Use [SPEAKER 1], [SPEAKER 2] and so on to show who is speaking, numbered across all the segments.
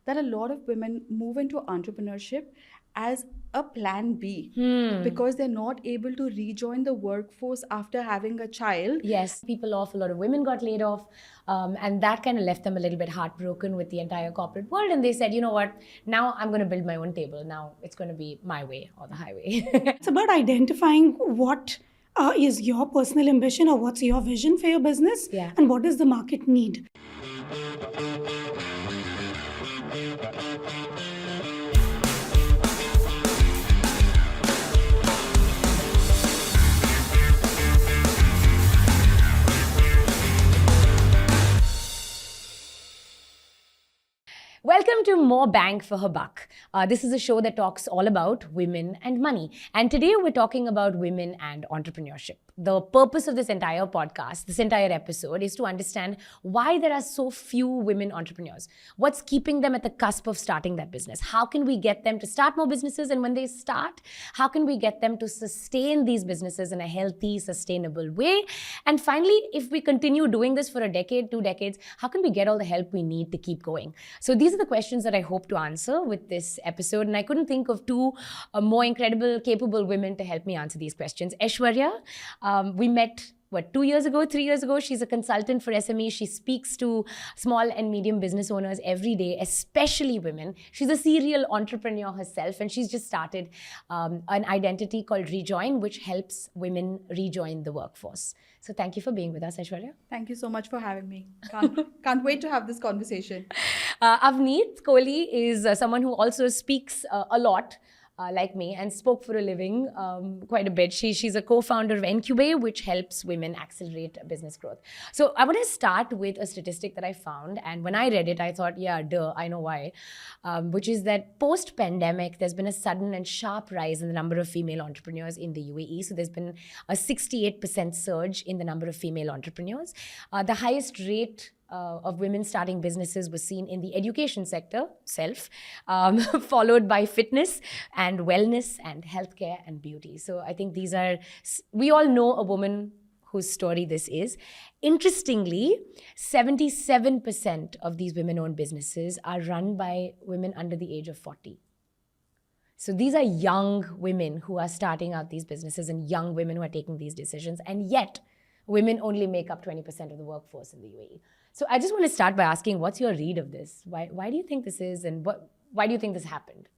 [SPEAKER 1] that a lot of women move into entrepreneurship as a plan B because they're not able to rejoin the workforce after having a child.
[SPEAKER 2] Yes, people off, a lot of women got laid off, and that kind of left them a little bit heartbroken with the entire corporate world. And they said, you know what, now I'm going to build my own table. Now it's going to be my way or the highway.
[SPEAKER 3] It's about identifying what is your personal ambition or what's your vision for your business and what does the market need.
[SPEAKER 2] Welcome to More Bang for Her Buck. This is a show that talks all about women and money. And today we're talking about women and entrepreneurship. The purpose of this entire podcast, this entire episode, is to understand why there are so few women entrepreneurs. What's keeping them at the cusp of starting that business? How can we get them to start more businesses? And when they start, how can we get them to sustain these businesses in a healthy, sustainable way? And finally, if we continue doing this for a decade, 2 decades, how can we get all the help we need to keep going? So these are the questions that I hope to answer with this episode. And I couldn't think of two more incredible, capable women to help me answer these questions. Ayshwarya, we met 2 years ago, 3 years ago. She's a consultant for SME. She speaks to small and medium business owners every day, especially women. She's a serial entrepreneur herself, and she's just started an identity called Rejoin, which helps women rejoin the workforce. So thank you for being with us, Ayshwarya.
[SPEAKER 1] Thank you so much for having me. Can't wait to have this conversation.
[SPEAKER 2] Avneet Kohli is someone who also speaks a lot. Like me, and spoke for a living quite a bit. She's a co-founder of Incubate, which helps women accelerate business growth. So I want to start with a statistic that I found, and when I read it, I thought, yeah, duh, I know why, which is that post-pandemic, there's been a sudden and sharp rise in the number of female entrepreneurs in the UAE. So there's been a 68% surge in the number of female entrepreneurs. The highest rate of women starting businesses was seen in the education sector, followed by fitness and wellness and healthcare and beauty. So I think we all know a woman whose story this is. Interestingly, 77% of these women-owned businesses are run by women under the age of 40. So these are young women who are starting out these businesses and young women who are taking these decisions. And yet, women only make up 20% of the workforce in the UAE. So I just want to start by asking, what's your read of this? Why do you think this is, and why do you think this happened?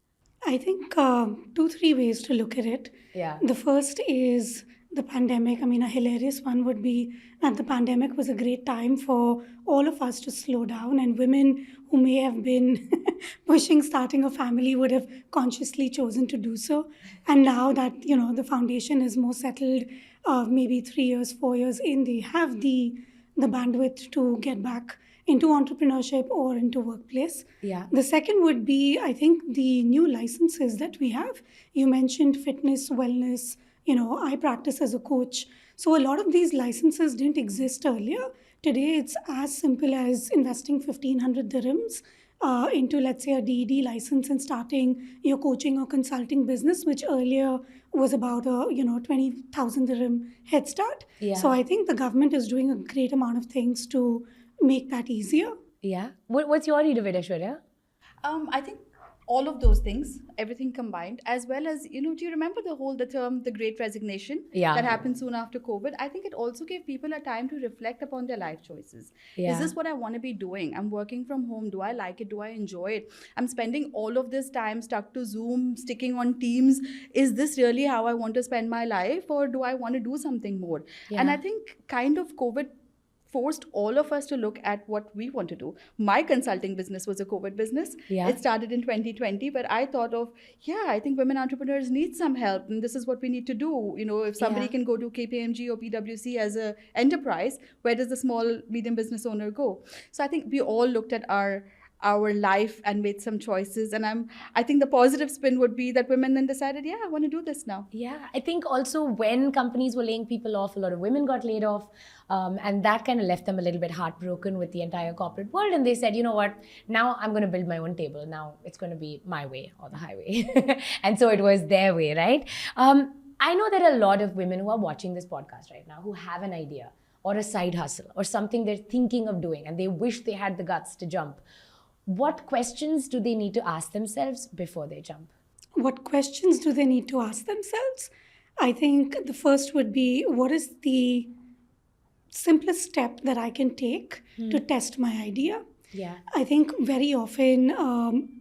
[SPEAKER 3] I think 2-3 ways to look at it.
[SPEAKER 2] Yeah.
[SPEAKER 3] The first is the pandemic. I mean, a hilarious one would be that the pandemic was a great time for all of us to slow down, and women who may have been pushing starting a family would have consciously chosen to do so. And now that, the foundation is more settled, maybe 3 years, 4 years in, they have the bandwidth to get back into entrepreneurship or into workplace.
[SPEAKER 2] Yeah.
[SPEAKER 3] The second would be, I think, the new licenses that we have. You mentioned fitness, wellness. I practice as a coach. So a lot of these licenses didn't exist earlier. Today, it's as simple as investing 1,500 dirhams into, let's say, a DED license and starting your coaching or consulting business, which earlier was about a 20,000 dirham head start.
[SPEAKER 2] Yeah.
[SPEAKER 3] So I think the government is doing a great amount of things to make that easier.
[SPEAKER 2] Yeah. What's your read of it, Ayshwarya?
[SPEAKER 1] I think all of those things, everything combined, as well as, do you remember the term, the Great Resignation that happened soon after COVID? I think it also gave people a time to reflect upon their life choices.
[SPEAKER 2] Yeah.
[SPEAKER 1] Is this what I want to be doing? I'm working from home. Do I like it? Do I enjoy it? I'm spending all of this time stuck to Zoom, sticking on Teams. Is this really how I want to spend my life, or do I want to do something more?
[SPEAKER 2] Yeah.
[SPEAKER 1] And I think kind of COVID forced all of us to look at what we want to do. My consulting business was a COVID business.
[SPEAKER 2] Yeah.
[SPEAKER 1] It started in 2020, but I thought of, I think women entrepreneurs need some help, and this is what we need to do. If somebody can go to KPMG or PwC as an enterprise, where does the small, medium business owner go? So I think we all looked at our life and made some choices, and I think the positive spin would be that women then decided, I want to do this now.
[SPEAKER 2] Yeah, I think also when companies were laying people off, a lot of women got laid off, and that kind of left them a little bit heartbroken with the entire corporate world, and they said, you know what, now I'm going to build my own table. Now it's going to be my way or the highway. And so it was their way, right? I know there are a lot of women who are watching this podcast right now who have an idea or a side hustle or something they're thinking of doing, and they wish they had the guts to jump. what questions do they need to ask themselves before they jump?
[SPEAKER 3] What questions do they need to ask themselves? I think the first would be, what is the simplest step that I can take to test my idea?
[SPEAKER 2] Yeah.
[SPEAKER 3] I think very often,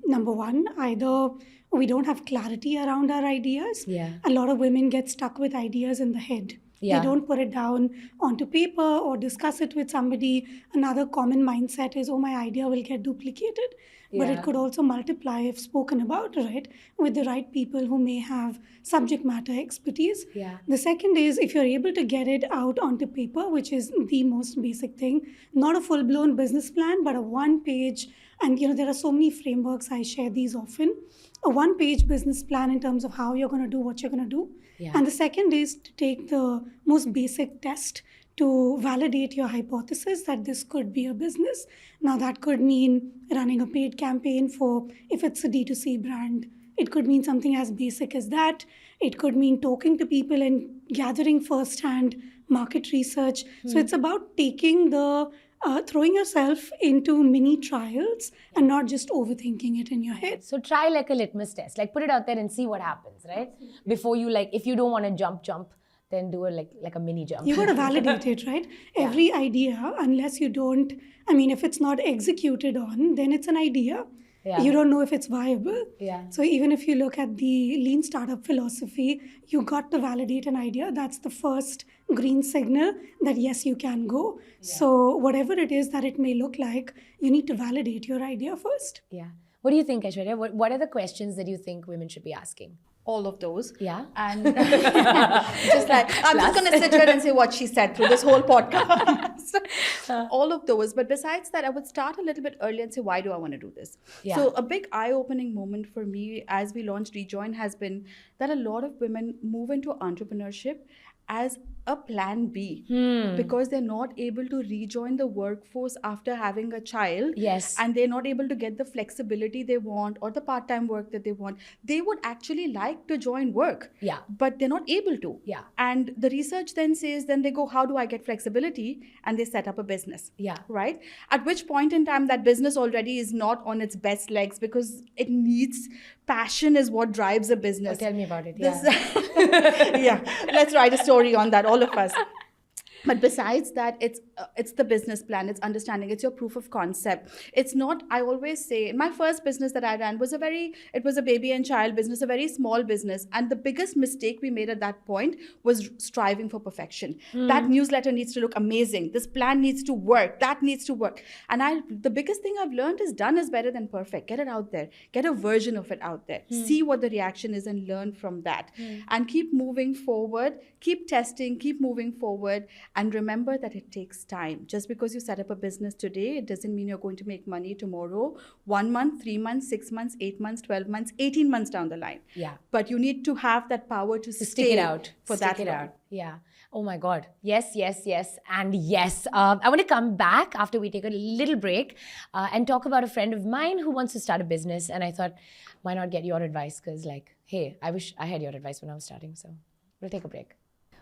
[SPEAKER 3] number one, either we don't have clarity around our ideas.
[SPEAKER 2] Yeah.
[SPEAKER 3] A lot of women get stuck with ideas in the head.
[SPEAKER 2] Yeah.
[SPEAKER 3] They don't put it down onto paper or discuss it with somebody. Another common mindset is, oh, my idea will get duplicated. But
[SPEAKER 2] Yeah.
[SPEAKER 3] it could also multiply if spoken about, right, with the right people who may have subject matter expertise.
[SPEAKER 2] Yeah.
[SPEAKER 3] The second is, if you're able to get it out onto paper, which is the most basic thing, not a full-blown business plan, but a one-page, and there are so many frameworks, I share these often, a one-page business plan in terms of how you're going to do what you're going to do.
[SPEAKER 2] Yeah.
[SPEAKER 3] And the second is to take the most basic test to validate your hypothesis that this could be a business. Now, that could mean running a paid campaign for, if it's a D2C brand, it could mean something as basic as that. It could mean talking to people and gathering first-hand market research. So it's about taking throwing yourself into mini trials and not just overthinking it in your head.
[SPEAKER 2] So try like a litmus test, like put it out there and see what happens, right? Before you, like, if you don't want to jump, then do it like a mini jump.
[SPEAKER 3] You got to validate it, right? Every idea, unless you don't, if it's not executed on, then it's an idea.
[SPEAKER 2] Yeah.
[SPEAKER 3] You don't know if it's viable.
[SPEAKER 2] Yeah.
[SPEAKER 3] So even if you look at the lean startup philosophy, you got to validate an idea. That's the first green signal that yes, you can go. Yeah. So whatever it is that it may look like, you need to validate your idea first.
[SPEAKER 2] Yeah. What do you think, Ayshwarya? What are the questions that you think women should be asking?
[SPEAKER 1] All of those.
[SPEAKER 2] Yeah.
[SPEAKER 1] And just like, I'm just going to sit here and say what she said through this whole podcast. All of those. But besides that, I would start a little bit earlier and say, why do I want to do this?
[SPEAKER 2] Yeah.
[SPEAKER 1] So a big eye-opening moment for me as we launched Rejoin has been that a lot of women move into entrepreneurship as a plan B because they're not able to rejoin the workforce after having a child.
[SPEAKER 2] Yes.
[SPEAKER 1] And they're not able to get the flexibility they want or the part-time work that they want. They would actually like to join work.
[SPEAKER 2] Yeah.
[SPEAKER 1] But they're not able to.
[SPEAKER 2] Yeah.
[SPEAKER 1] And the research then says, then they go, how do I get flexibility? And they set up a business.
[SPEAKER 2] Yeah.
[SPEAKER 1] Right? At which point in time that business already is not on its best legs because it needs passion is what drives a business.
[SPEAKER 2] Tell me about it.
[SPEAKER 1] Yeah. Let's write a story on that, all of us. But besides that, it's the business plan, it's understanding, it's your proof of concept. It's not, I always say, my first business that I ran was it was a baby and child business, a very small business. And the biggest mistake we made at that point was striving for perfection. That newsletter needs to look amazing. This plan needs to work. That needs to work. And the biggest thing I've learned is done is better than perfect. Get it out there. Get a version of it out there. See what the reaction is and learn from that. And keep moving forward. Keep testing. Keep moving forward. And remember that it takes time. Just because you set up a business today, it doesn't mean you're going to make money tomorrow, 1 month, 3 months, 6 months, 8 months, 12 months, 18 months down the line.
[SPEAKER 2] Yeah.
[SPEAKER 1] But you need to have that power to
[SPEAKER 2] stick it out.
[SPEAKER 1] For
[SPEAKER 2] stick
[SPEAKER 1] that
[SPEAKER 2] it
[SPEAKER 1] long.
[SPEAKER 2] out. Yeah. Oh my God. Yes, and yes. I want to come back after we take a little break and talk about a friend of mine who wants to start a business. And I thought, why not get your advice? Because hey, I wish I had your advice when I was starting. So we'll take a break.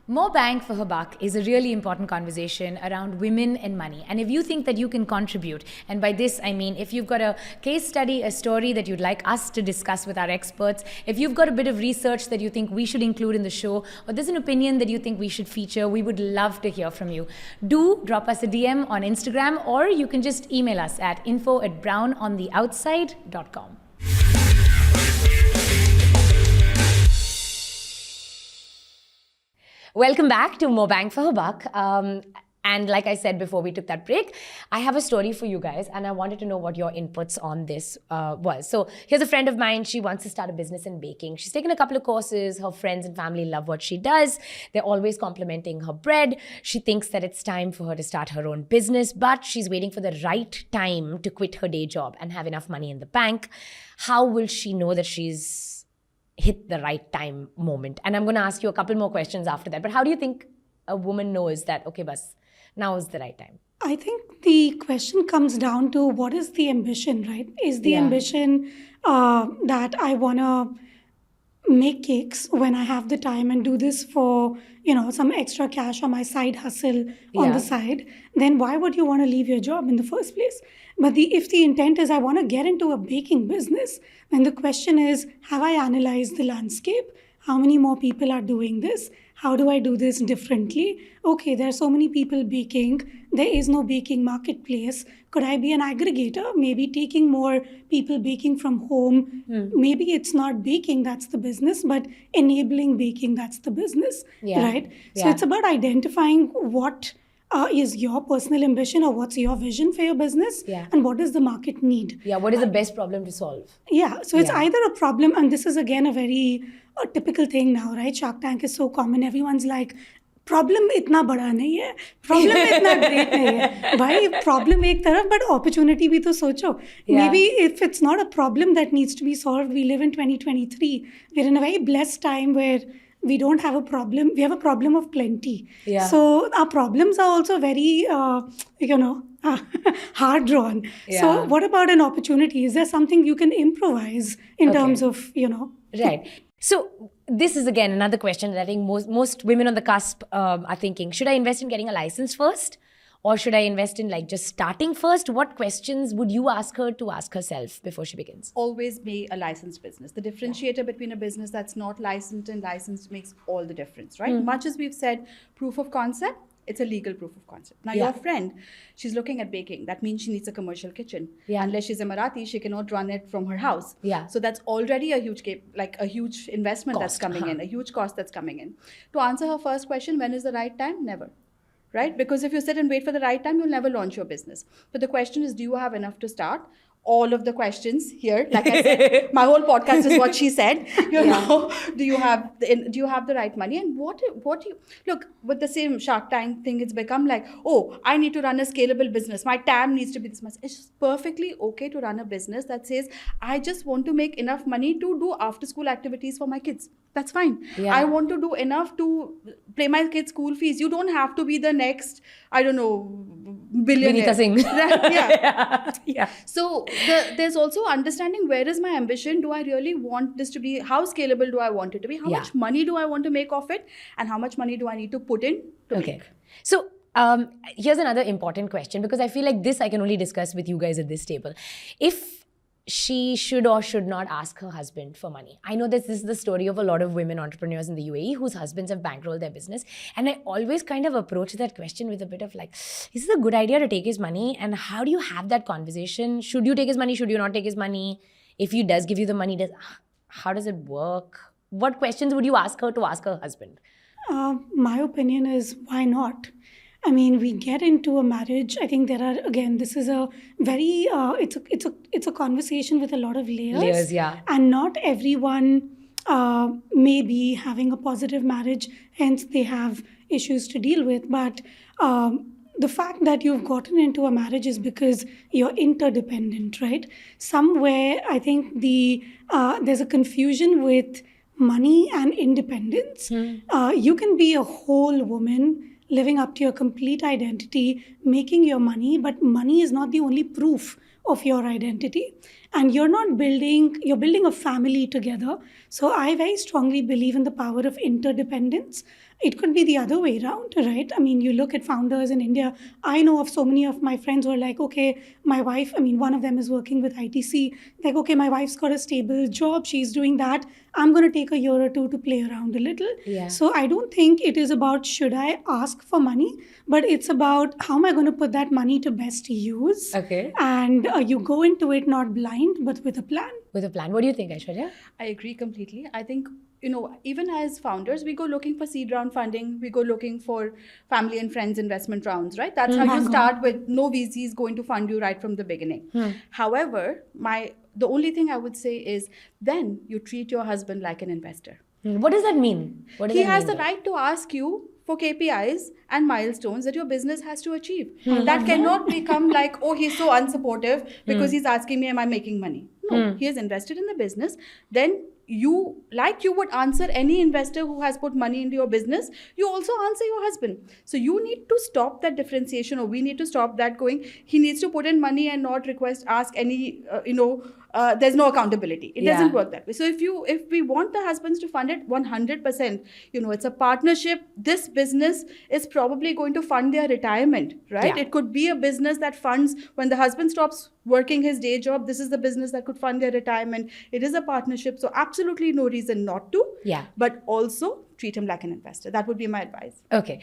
[SPEAKER 2] More bang for her buck is a really important conversation around women and money. And if you think that you can contribute, and by this I mean if you've got a case study, a story that you'd like us to discuss with our experts, if you've got a bit of research that you think we should include in the show, or there's an opinion that you think we should feature, we would love to hear from you. Do drop us a DM on Instagram, or you can just email us at info@brownontheoutside.com. Welcome back to More Bang for Her Buck. And like I said before we took that break, I have a story for you guys, and I wanted to know what your inputs on this was. So here's a friend of mine. She wants to start a business in baking. She's taken a couple of courses. Her friends and family love what she does. They're always complimenting her bread. She thinks that it's time for her to start her own business, but she's waiting for the right time to quit her day job and have enough money in the bank. How will she know that she's hit the right time moment? And I'm going to ask you a couple more questions after that. But how do you think a woman knows that, okay, bas, now is the right time?
[SPEAKER 3] I think the question comes down to what is the ambition, right? Is the ambition that I want to make cakes when I have the time and do this for, some extra cash or my side hustle on the side, then why would you want to leave your job in the first place? But if the intent is I want to get into a baking business, then the question is, have I analyzed the landscape? How many more people are doing this? How do I do this differently? Okay, there are so many people baking. There is no baking marketplace. Could I be an aggregator? Maybe taking more people baking from home. Maybe it's not baking, that's the business, but enabling baking, that's the business, right? So it's about identifying what is your personal ambition or what's your vision for your business and what does the market need.
[SPEAKER 2] Yeah, what is the best problem to solve?
[SPEAKER 3] Yeah, so it's either a problem, and this is again a very typical thing now, right? Shark Tank is so common. Everyone's like, problem इतना बड़ा नहीं है, problem इतना great नहीं है भाई, problem एक तरफ बट अपॉर्चुनिटी भी तो सोचो. Maybe if it's not a problem that needs to be solved, we live in 2023, we are in a very blessed time where we don't have a problem, we have a problem of plenty. So our problems are also very hard drawn. So what about an opportunity? Is there something you can improvise in terms of
[SPEAKER 2] right? So this is again another question that I think most women on the cusp are thinking. Should I invest in getting a license first, or should I invest in like just starting first? What questions would you ask her to ask herself before she begins?
[SPEAKER 1] Always be a licensed business. The differentiator between a business that's not licensed and licensed makes all the difference, right? Much as we've said, proof of concept, it's a legal proof of concept. Now, your friend, she's looking at baking. That means she needs a commercial kitchen. Unless she's a Marathi, she cannot run it from her house. So that's already a huge investment that's coming in, a huge cost that's coming in. To answer her first question, when is the right time? Never. Right? Because if you sit and wait for the right time, you'll never launch your business. But the question is, do you have enough to start? All of the questions here, like I said, my whole podcast is what she said. You know, do you have the right money? And what you look with the same Shark Tank thing, it's become like, oh, I need to run a scalable business. My TAM needs to be this much. It's perfectly okay to run a business that says, I just want to make enough money to do after school activities for my kids. That's fine. I want to do enough to pay my kids' school fees. You don't have to be the next, I don't know, billionaire.
[SPEAKER 2] Vinita Singh.
[SPEAKER 1] So there's also understanding, where is my ambition? Do I really want this to be? How scalable do I want it to be? How much money do I want to make of it? And how much money do I need to put in to make?
[SPEAKER 2] So here's another important question, because I feel like this I can only discuss with you guys at this table. If she should or should not ask her husband for money. I know that this is the story of a lot of women entrepreneurs in the UAE whose husbands have bankrolled their business. And I always kind of approach that question with a bit of like, is it a good idea to take his money? And how do you have that conversation? Should you take his money? Should you not take his money? If he does give you the money, how does it work? What questions would you ask her to ask her husband?
[SPEAKER 3] My opinion is, why not? I mean, we get into a marriage. I think there are, again, this is a very, it's a conversation with a lot of layers. And not everyone may be having a positive marriage, hence they have issues to deal with. But the fact that you've gotten into a marriage is because you're interdependent, right? Somewhere, I think there's a confusion with money and independence. You can be a whole woman, living up to your complete identity, making your money, but money is not the only proof of your identity. And you're building a family together. So I very strongly believe in the power of interdependence. It could be the other way around, right? I mean, you look at founders in India. I know of so many of my friends who are like, okay, my wife, I mean, one of them is working with ITC. Like, okay, my wife's got a stable job. She's doing that. I'm going to take a year or two to play around a little. So I don't think it is about, should I ask for money? But it's about, how am I going to put that money to best use? And you go into it not blind, but with a plan.
[SPEAKER 2] With a plan. What do you think, Ayshwarya?
[SPEAKER 1] I agree completely. I think, even as founders, we go looking for seed round funding. We go looking for family and friends investment rounds, right? That's how you start, with no VCs going to fund you right from the beginning. However, the only thing I would say is, then you treat your husband like an investor.
[SPEAKER 2] What does that mean?
[SPEAKER 1] He has the right to ask you for KPIs and milestones that your business has to achieve. That cannot become like, oh, he's so unsupportive because he's asking me, am I making money? No, he has invested in the business. Then you would answer any investor who has put money into your business, you also answer your husband. So you need to stop that differentiation, or we need to stop that going, he needs to put in money and not ask any, there's no accountability. It doesn't work that way. So if we want the husbands to fund it 100%, it's a partnership. This business is probably going to fund their retirement, right? It could be a business that funds when the husband stops working his day job. This is the business that could fund their retirement. It is a partnership. So absolutely no reason not to.
[SPEAKER 2] Yeah.
[SPEAKER 1] But also treat him like an investor. That would be my advice.
[SPEAKER 2] Okay.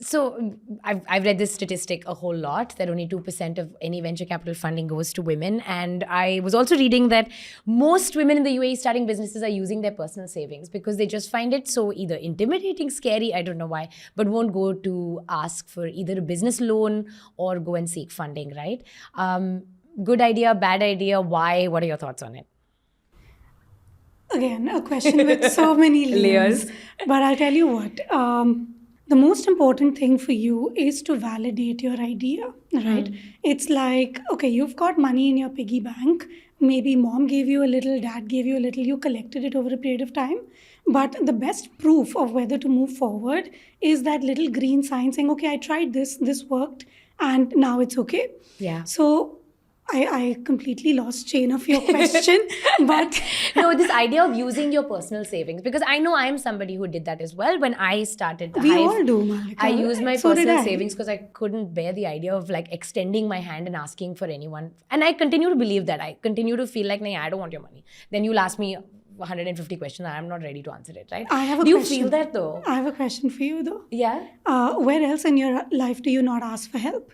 [SPEAKER 2] So I've read this statistic a whole lot, that only 2% of any venture capital funding goes to women. And I was also reading that most women in the UAE starting businesses are using their personal savings because they just find it so either intimidating, scary, I don't know why, but won't go to ask for either a business loan or go and seek funding, right? Good idea, bad idea, why? What are your thoughts on it?
[SPEAKER 3] Again, a question with so many layers. But I'll tell you what. The most important thing for you is to validate your idea, right? It's like, okay, you've got money in your piggy bank. Maybe mom gave you a little, dad gave you a little, you collected it over a period of time. But the best proof of whether to move forward is that little green sign saying, okay, I tried this worked, and now it's okay.
[SPEAKER 2] Yeah.
[SPEAKER 3] So I completely lost chain of your question, but
[SPEAKER 2] no, this idea of using your personal savings, because I know I am somebody who did that as well. When I started the
[SPEAKER 3] we
[SPEAKER 2] Hive,
[SPEAKER 3] all do, Malika.
[SPEAKER 2] I used my
[SPEAKER 3] So did
[SPEAKER 2] personal
[SPEAKER 3] I.
[SPEAKER 2] savings because I couldn't bear the idea of like extending my hand and asking for anyone. And I continue to believe that. I continue to feel like, nah, I don't want your money. Then you'll ask me 150 questions and I'm not ready to answer it, right?
[SPEAKER 3] I have a
[SPEAKER 2] do
[SPEAKER 3] question.
[SPEAKER 2] you feel that though?
[SPEAKER 3] I have a question for you though.
[SPEAKER 2] Yeah.
[SPEAKER 3] Where else in your life do you not ask for help?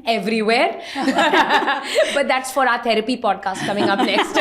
[SPEAKER 2] Everywhere. But that's for our therapy podcast coming up next.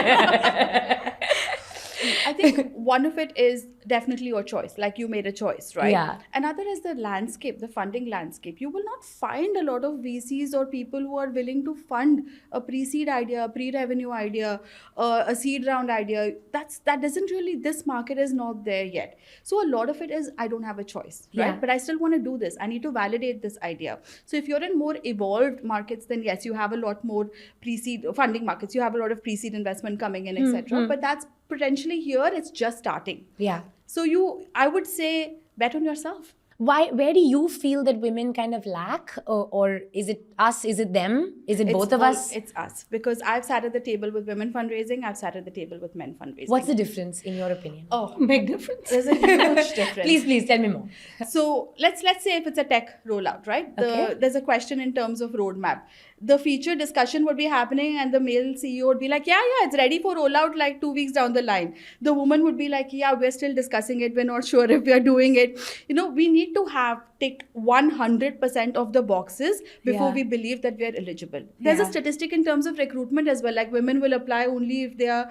[SPEAKER 1] I think one of it is definitely your choice. Like you made a choice, right?
[SPEAKER 2] Yeah.
[SPEAKER 1] Another is the landscape, the funding landscape. You will not find a lot of VCs or people who are willing to fund a pre-seed idea, a pre-revenue idea, a seed round idea. That doesn't really, this market is not there yet. So a lot of it is, I don't have a choice, right?
[SPEAKER 2] Yeah.
[SPEAKER 1] But I still want to do this. I need to validate this idea. So if you're in more evolved markets, then yes, you have a lot more pre-seed funding markets. You have a lot of pre-seed investment coming in, etc. But that's potentially here, it's just starting.
[SPEAKER 2] Yeah.
[SPEAKER 1] So I would say, bet on yourself.
[SPEAKER 2] Where do you feel that women kind of lack, or is it us, is it them, is it both of us?
[SPEAKER 1] It's us, because I've sat at the table with women fundraising, I've sat at the table with men fundraising.
[SPEAKER 2] What's the difference in your opinion?
[SPEAKER 1] Oh,
[SPEAKER 3] Big difference.
[SPEAKER 1] there's a huge difference.
[SPEAKER 2] Please tell me more.
[SPEAKER 1] So let's say if it's a tech rollout, right?
[SPEAKER 2] Okay.
[SPEAKER 1] There's a question in terms of roadmap. The feature discussion would be happening and the male CEO would be like, yeah, it's ready for rollout like 2 weeks down the line. The woman would be like, yeah, we're still discussing it. We're not sure if we're doing it. We need to have ticked 100% of the boxes before we believe that we're eligible. There's a statistic in terms of recruitment as well. Like women will apply only if they are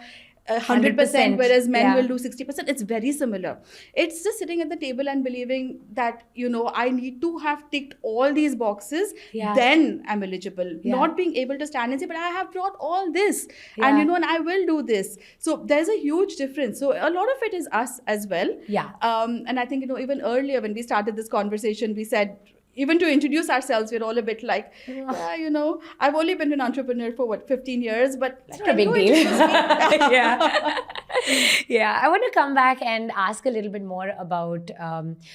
[SPEAKER 1] 100%, whereas men will do 60%. It's very similar. It's just sitting at the table and believing that, I need to have ticked all these boxes, then I'm eligible. Not being able to stand and say, but I have brought all this and, and I will do this. So there's a huge difference. So a lot of it is us as well.
[SPEAKER 2] Yeah.
[SPEAKER 1] And I think, even earlier when we started this conversation, we said, even to introduce ourselves, we're all a bit like, I've only been an entrepreneur for 15 years, but
[SPEAKER 2] it's not a big deal. Yeah. Yeah. I want to come back and ask a little bit more about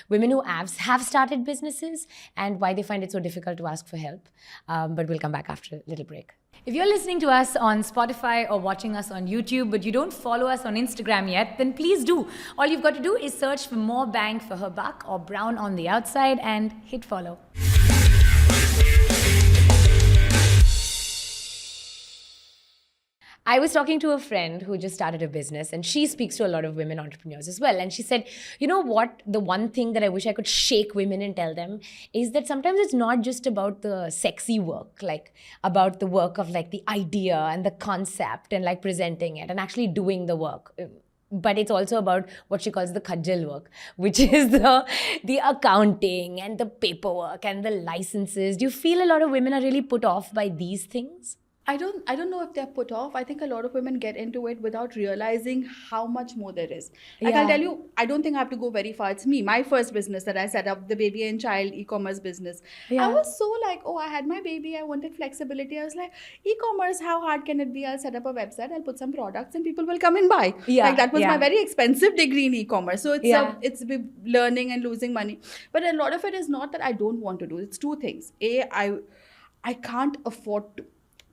[SPEAKER 2] women who have started businesses and why they find it so difficult to ask for help. But we'll come back after a little break. If you're listening to us on Spotify or watching us on YouTube, but you don't follow us on Instagram yet, then please do. All you've got to do is search for More Bang for Her Buck or Brown on the Outside and hit follow. I was talking to a friend who just started a business and she speaks to a lot of women entrepreneurs as well. And she said, you know what? The one thing that I wish I could shake women and tell them is that sometimes it's not just about the sexy work, like about the work of like the idea and the concept and like presenting it and actually doing the work. But it's also about what she calls the khajal work, which is the accounting and the paperwork and the licenses. Do you feel a lot of women are really put off by these things?
[SPEAKER 1] I don't know if they're put off. I think a lot of women get into it without realizing how much more there is. Like I'll tell you, I don't think I have to go very far. It's me, my first business that I set up, the baby and child e-commerce business. I was so like, I had my baby, I wanted flexibility. I was like, e-commerce, how hard can it be? I'll set up a website, I'll put some products and people will come and buy. Like that was my very expensive degree in e-commerce. So it's learning and losing money. But a lot of it is not that I don't want to do. It's two things. I can't afford to.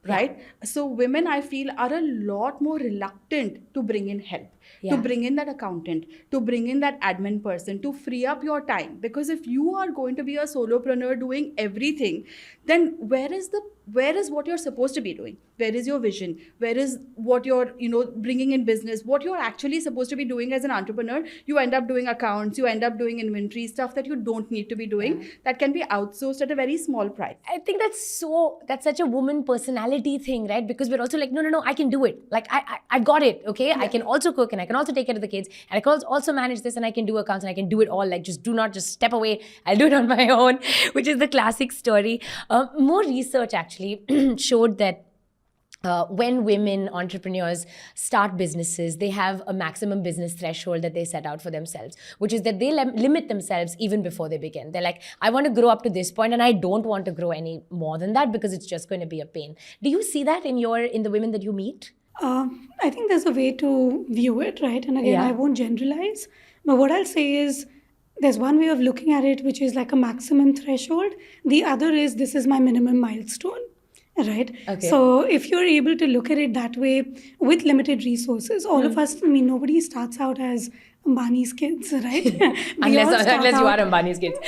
[SPEAKER 1] right? So women, I feel, are a lot more reluctant to bring in help,
[SPEAKER 2] Yeah.
[SPEAKER 1] to bring in that accountant, to bring in that admin person, to free up your time. Because if you are going to be a solopreneur doing everything, then where is what you're supposed to be doing? Where is your vision? Where is what you're, bringing in business? What you're actually supposed to be doing as an entrepreneur? You end up doing accounts, you end up doing inventory, stuff that you don't need to be doing, that can be outsourced at a very small price.
[SPEAKER 2] I think that's such a woman personality thing, right? Because we're also like, no, I can do it. Like, I got it, okay? Yeah. I can also cook, and I can also take care of the kids, and I can also manage this, and I can do accounts, and I can do it all. Like, just do not just step away. I'll do it on my own, which is the classic story. More research actually showed that when women entrepreneurs start businesses, they have a maximum business threshold that they set out for themselves, which is that they limit themselves even before they begin. They're like, I want to grow up to this point, and I don't want to grow any more than that because it's just going to be a pain. Do you see that in the women that you meet?
[SPEAKER 3] I think there's a way to view it, right? And again, I won't generalize, but what I'll say is there's one way of looking at it, which is like a maximum threshold. The other is, this is my minimum milestone. Right.
[SPEAKER 2] Okay.
[SPEAKER 3] So if you're able to look at it that way with limited resources, all of us, nobody starts out as Ambani's kids, right?
[SPEAKER 2] unless you are Ambani's kids.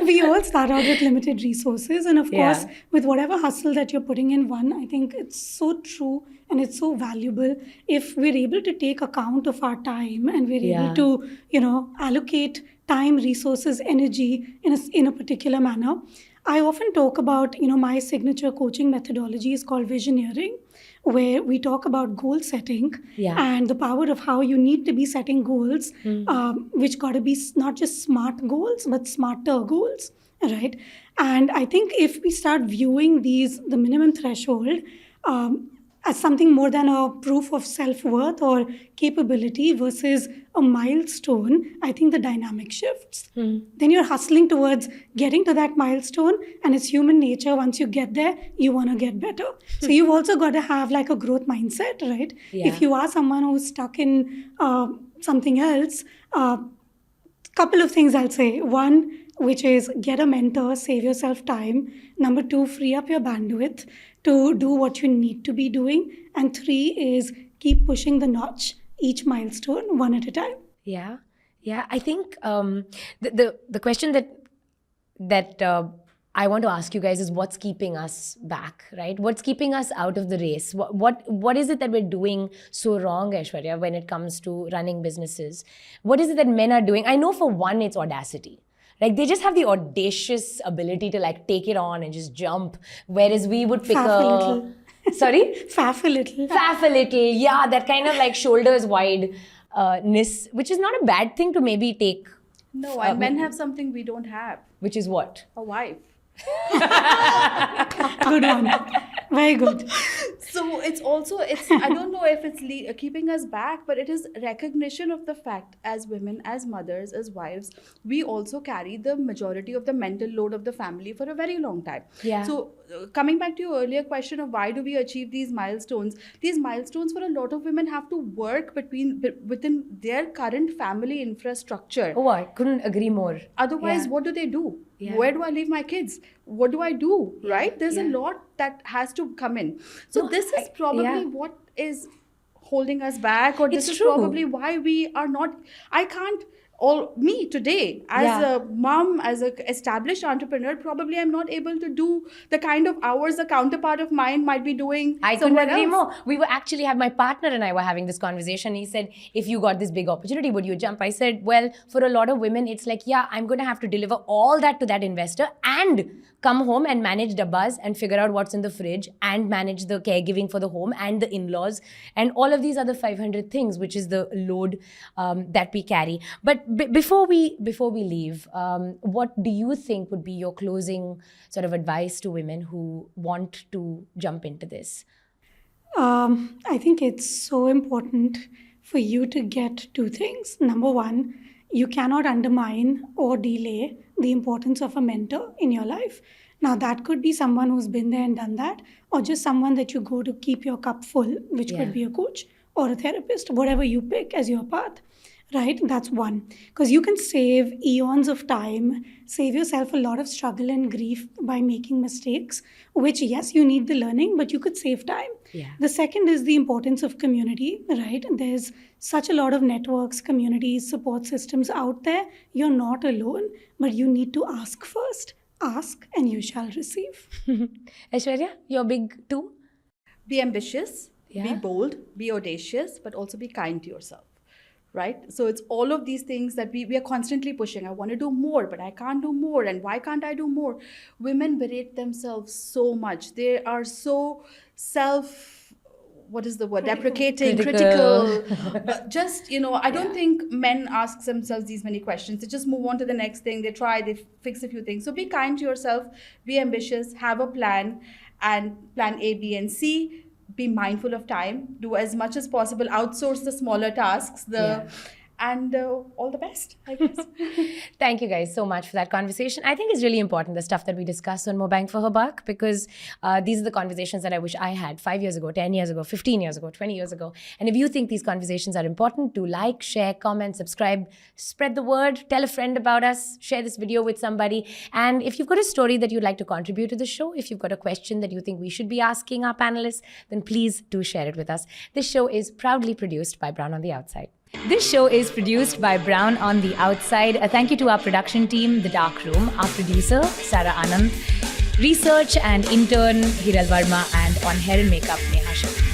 [SPEAKER 3] We all start out with limited resources. And of course, with whatever hustle that you're putting in, I think it's so true and it's so valuable if we're able to take account of our time and we're able to, allocate time, resources, energy in a particular manner. I often talk about, my signature coaching methodology is called visioneering, where we talk about goal setting and the power of how you need to be setting goals, which got to be not just smart goals, but smarter goals, right? And I think if we start viewing the minimum threshold as something more than a proof of self-worth or capability versus a milestone, I think the dynamic shifts. Then you're hustling towards getting to that milestone, and it's human nature. Once you get there, you want to get better. So you've also got to have like a growth mindset, right?
[SPEAKER 2] Yeah.
[SPEAKER 3] If you are someone who's stuck in something else, couple of things I'll say. One, which is get a mentor, save yourself time. Number two, free up your bandwidth to do what you need to be doing. And three is keep pushing the notch, each milestone, one at a time.
[SPEAKER 2] Yeah. I think the question that I want to ask you guys is, what's keeping us back, right? What's keeping us out of the race? What is it that we're doing so wrong, Ayshwarya, when it comes to running businesses? What is it that men are doing? I know for one, it's audacity. Like, they just have the audacious ability to like take it on and just jump, whereas we would pick
[SPEAKER 3] Faff a little.
[SPEAKER 2] Sorry?
[SPEAKER 3] Faff a little.
[SPEAKER 2] Faff a little, yeah, that kind of like shoulders wide-ness, which is not a bad thing to maybe take.
[SPEAKER 1] No, and men have something we don't have.
[SPEAKER 2] Which is what?
[SPEAKER 1] A wife.
[SPEAKER 3] Good one. Very good.
[SPEAKER 1] So it's I don't know if it's keeping us back, but it is recognition of the fact, as women, as mothers, as wives, we also carry the majority of the mental load of the family for a very long time.
[SPEAKER 2] Yeah.
[SPEAKER 1] So coming back to your earlier question of why do we achieve these milestones for a lot of women have to work within their current family infrastructure.
[SPEAKER 2] Oh, I couldn't agree more.
[SPEAKER 1] Otherwise, what do they do?
[SPEAKER 2] Yeah.
[SPEAKER 1] Where do I leave my kids? What do I do? Right? There's a lot that has to come in. So this is probably what is holding us back, or this is probably why we are not. I can't. Me today as a mom, as an established entrepreneur, probably I'm not able to do the kind of hours a counterpart of mine might be doing.
[SPEAKER 2] I couldn't agree more. We were actually my partner and I were having this conversation. He said, if you got this big opportunity, would you jump? I said, well, for a lot of women, it's like, I'm going to have to deliver all that to that investor and come home and manage dabbas and figure out what's in the fridge and manage the caregiving for the home and the in-laws and all of these other 500 things, which is the load that we carry. But before we leave, what do you think would be your closing sort of advice to women who want to jump into this?
[SPEAKER 3] I think it's so important for you to get two things. Number one, you cannot undermine or delay the importance of a mentor in your life. Now, that could be someone who's been there and done that, or just someone that you go to keep your cup full, which could be a coach or a therapist, whatever you pick as your path. right? That's one. Because you can save eons of time, save yourself a lot of struggle and grief by making mistakes, which, yes, you need the learning, but you could save time.
[SPEAKER 2] Yeah.
[SPEAKER 3] The second is the importance of community, right? There's such a lot of networks, communities, support systems out there. You're not alone, but you need to ask first. Ask and you shall receive.
[SPEAKER 2] Aishwarya, your big two?
[SPEAKER 1] Be ambitious, be
[SPEAKER 2] Yeah.
[SPEAKER 1] bold, be audacious, but also be kind to yourself. Right? So it's all of these things that we are constantly pushing. I want to do more, but I can't do more. And why can't I do more? Women berate themselves so much. They are so what is the word? Deprecating,
[SPEAKER 2] Critical.
[SPEAKER 1] Just, I don't think men ask themselves these many questions. They just move on to the next thing. They try, they fix a few things. So be kind to yourself, be ambitious, have a plan, and plan A, B, and C. Be mindful of time, do as much as possible, outsource the smaller tasks, and all the best, I guess.
[SPEAKER 2] Thank you guys so much for that conversation. I think it's really important, the stuff that we discussed on More Bang for Her Buck, because these are the conversations that I wish I had 5 years ago, 10 years ago, 15 years ago, 20 years ago. And if you think these conversations are important, do like, share, comment, subscribe, spread the word, tell a friend about us, share this video with somebody. And if you've got a story that you'd like to contribute to the show, if you've got a question that you think we should be asking our panelists, then please do share it with us. This show is proudly produced by Brown on the Outside. This show is produced by Brown on the Outside. A thank you to our production team, The Dark Room, our producer, Sarah Anand, research and intern, Hiral Verma, and on hair and makeup, Neha Shah.